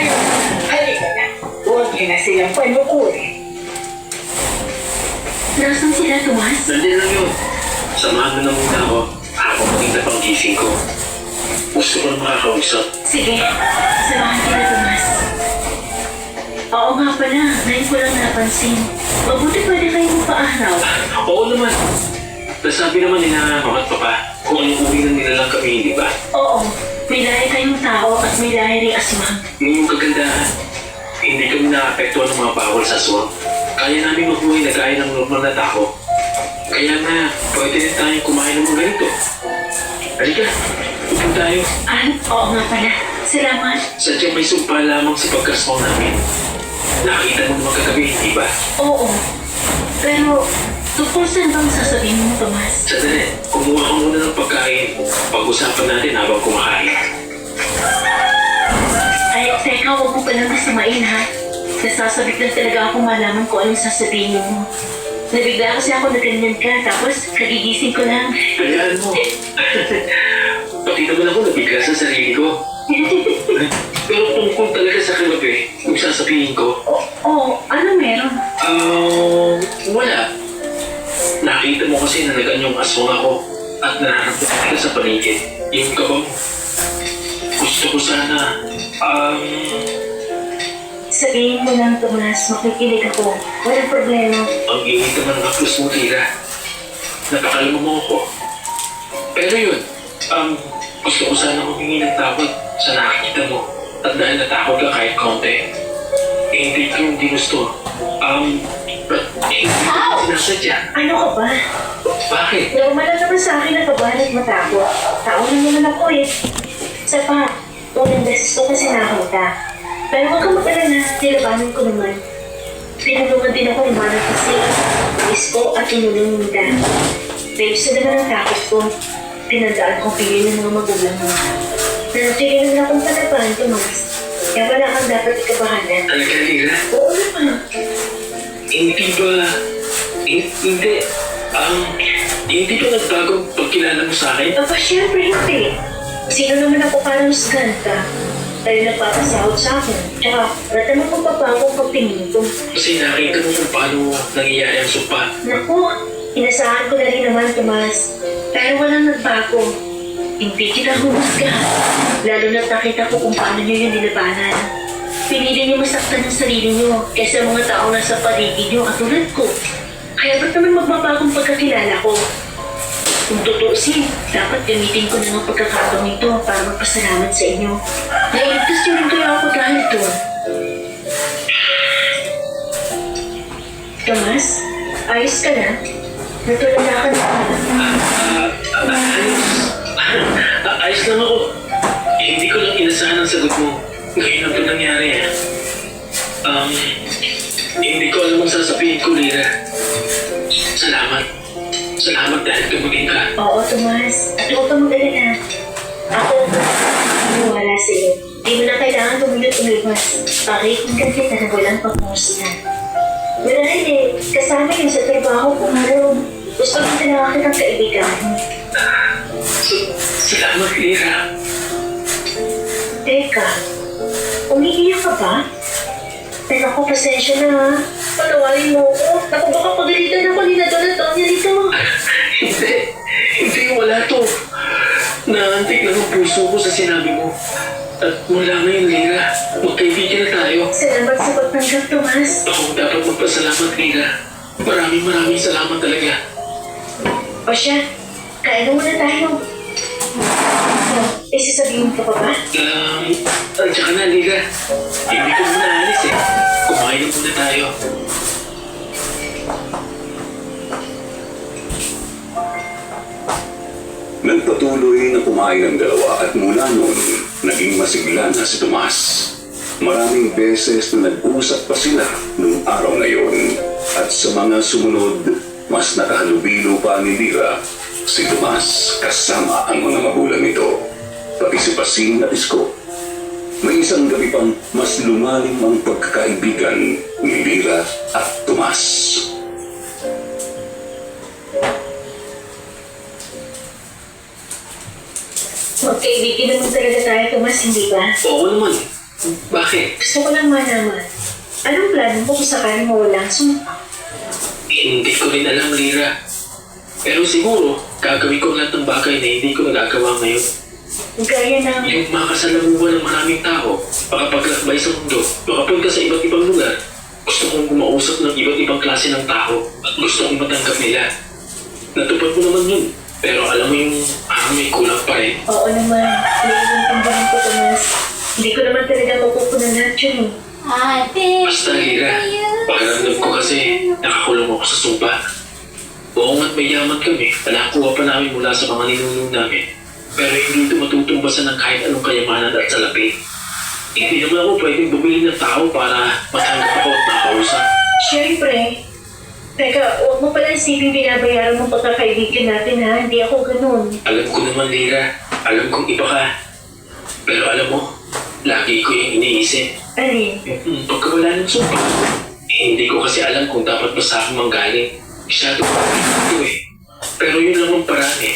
kayo. Halika na. Huwag niyo na silang panukurin. Nasaan sila, Tomas? Nandiyan lang yun. Samahan mo na muna ako. Ako maging na pang gising ko. Gusto ko na makakausap. Sige, samahan kita, Tomas. Oo nga pala, ngayon ko lang napansin. Mabuti pwede kayong mapaaraw. Oo naman. Nasabi naman nila mama at papa kung anong uri ng nilalang kami, di ba? Oo, may lahi kayong tao at may lahi ring aswang. Yung kagandahan, hindi kami naapektuhan ng mga bawal sa aswang. Kaya namin magbuhay na gaya ng normal na tao. Kaya nga, pwede rin tayong kumain ng mga ganito. Halika, upin tayo. Oo nga pala. Salamat. Sadyang may sumpa lamang sa pagkaswang namin. Nakita mo naman kagabi, di ba? Oo. Pero, tungkol saan bang sasabihin mo, Tomas? Sandali, kumuha ka muna ng pagkain. Pag-usapan natin habang kumakain. Ay, teka, huwag mo palang masamain, ha? Nasasabik lang talaga ako malaman kung anong sasabihin mo. Nabigla kasi ako na ganyan ka, tapos kagigising ko lang. Hayaan mo. Pati naman ako nabigla sa sarili ko. Pero tungkol talaga sa kagabi, kung sasabihin ko, Ano meron? wala. Nakita mo kasi na naganyong aswang ako at nararamdaman ka sa paligid. Yung kaba mo. Gusto ko sana, Sabihin mo lang, Tomas, makikinig ako. Walang problema. ang ingit naman ng haplos mo, Tira. Napakalama mo ako. Pero yun, gusto ko sana humingi ng tawad sa nakakita mo. At dahil natakot ka kahit konti, hindi ko yung ginusto. But hindi ko sinasadya. Ano ka ba? Bakit? Normal lang naman sa akin na kabahan at matakot. Tao lang naman ako eh. Isa pa, unang beses ko kasi nakita. Pero huwag kang mag-alala, nilabanan ko naman. Tinulungan din ako ni Manang kasi pulis ko at tinulong ni Dan. Pero isa naman ang takot ko. Pinandaan kong pili ng mga magulang mo. Nanatigilan na akong panabahan, Tomas. Kaya wala kang dapat ikabahanan. Talaga, Tira? Oo naman. Hindi ba... Hindi ba nagbago ang pagkilala mo sa akin? Aba, syempre hindi. Sino naman ako para musgan ka? Tayo nagpapasahod sa akin. Tsaka, wala naman kung papago ang pagtingin ko. Kasi nakita mo kung paano nangyayari ang sumpa. Naku, inasahan ko na rin naman, Tomas. Pero walang nagbago. Hindi kita humusga. Lalo na nakita ko kung paano nyo yung nilabanan. Pinili niyo masaktan ang sarili niyo kaysa mga taong nasa paligid niyo at tulad ko. Kaya ba't naman magbabagong pagkakilala ko? Kung tutuusin, dapat gamitin ko na ng pagkakataong ito para magpasalamat sa inyo. Nailigtas niyo rin kaya ako dahil doon. Tomas, ayos ka na? Natulala ka na. Ayos lang ako. Hindi ko lang inasahan ang sagot mo. Ngayon ang ito nangyari. Hindi ko alam ang sasabihin ko, Lira. Salamat. Salamat dahil tumagin ka. Oo, Tomas. At huwag kang mag-alala. Ako, maniwala sa iyo. Di mo na kailangan tumulot-umiwas. Pakikinggan kita na walang pagmustan. Wala rin eh. Kasama yun sa trabaho ko. Pero gusto ko talaga kitang kaibigan. Salamat, Lira. Teka, umiiyak ka ba? Pero ako, pasensya na ha. Patawarin mo ako. Naku, baka pagalitan ako ni Nadal at Tonya dito. Hindi, wala to. Naantik lang ang puso ko sa sinabi mo. At mula ngayon, Lira, magkaibigan na tayo. Salamat sa pagtanggap, Tomas. Ako dapat magpasalamat, Lira. Maraming salamat talaga. O siya, kain na muna tayo. Sasabihin ka pa ba? Tsaka na, Lira. Hindi ko muna alis eh. Kumain na muna tayo. Nagpatuloy na kumain ang dalawa at mula noon, naging masigla na si Tomas. Maraming beses na nag-usap pa sila nung araw na yon. At sa mga sumunod, mas nakahalubilo pa ni Lira si Tomas kasama ang mga magulang nito. Pati si Pasing at Isko. May isang gabi pang mas lumalim ang pagkakaibigan ni Lira at Tomas. Magkaibigan naman talaga tayo, Tomas, hindi ba? Oo naman. Bakit? Gusto ko lang malaman. Anong plano mo kung sakaling mawala ang sumpa? Hindi ko rin alam, Lira. Pero siguro, gagawin ko lahat ng bagay na hindi ko nagagawa ngayon. Gaya ng... Yung makasalamuhan ng maraming tao, makapaglakbay sa mundo, makapunta sa iba't ibang lugar. Gusto kong kumausap ng iba't ibang klase ng tao at gusto kong matanggap nila. Natupad mo naman yun. Pero alam mo yung may kulang pa rin. Oo naman. Naiintindihan ko, Tomas. Hindi ko naman talaga mapupunan lahat yun eh. Basta, Lira, pakiramdam ko kasi nakakulong ako sa sumpa. Oo nga't may yaman kami, nakuha pa namin mula sa mga ninuno namin. Pero hindi ito matutumbasan ng kahit anong kayamanan at salapi. Hindi naman ako pwedeng bumili ng tao para matanggap ako at makausap. Siyempre. Teka, huwag mo pala isipin binabayaran mong pagkakaibigan natin ha. Hindi ako ganun. Alam ko naman, Lira, alam kong iba ka. Pero alam mo, lagi ko yung iniisip. Alin? Pagkawala ng sumpa, hindi ko kasi alam kung dapat ba sa akin manggaling. Masyado ko eh. Pero yun lang ang paraan eh.